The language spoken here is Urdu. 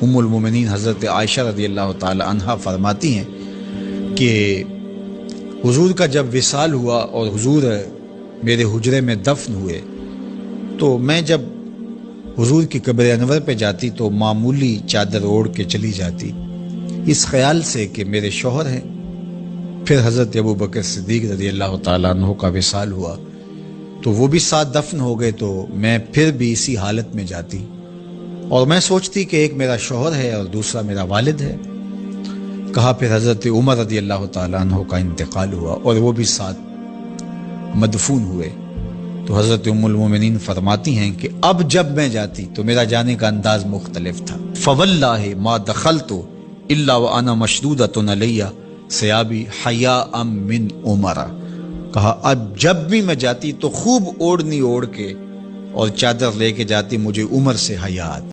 ام المومنین حضرت عائشہ رضی اللہ تعالی عنہا فرماتی ہیں کہ حضور کا جب وصال ہوا اور حضور میرے حجرے میں دفن ہوئے تو میں جب حضور کی قبر انور پہ جاتی تو معمولی چادر اوڑھ کے چلی جاتی اس خیال سے کہ میرے شوہر ہیں۔ پھر حضرت ابو بکر صدیق رضی اللہ تعالیٰ عنہ کا وصال ہوا تو وہ بھی ساتھ دفن ہو گئے تو میں پھر بھی اسی حالت میں جاتی اور میں سوچتی کہ ایک میرا شوہر ہے اور دوسرا میرا والد ہے۔ کہا پھر حضرت عمر رضی اللہ تعالیٰ عنہ کا انتقال ہوا اور وہ بھی ساتھ مدفون ہوئے تو حضرت ام المومنین فرماتی ہیں کہ اب جب میں جاتی تو میرا جانے کا انداز مختلف تھا۔ فواللہ ما دخلت الا وانا مشدودۃ علی ثیابی حیاء من عمر۔ کہا اب جب بھی میں جاتی تو خوب اوڑھنی اوڑھ کے اور چادر لے کے جاتی، مجھے عمر سے حیا آتی۔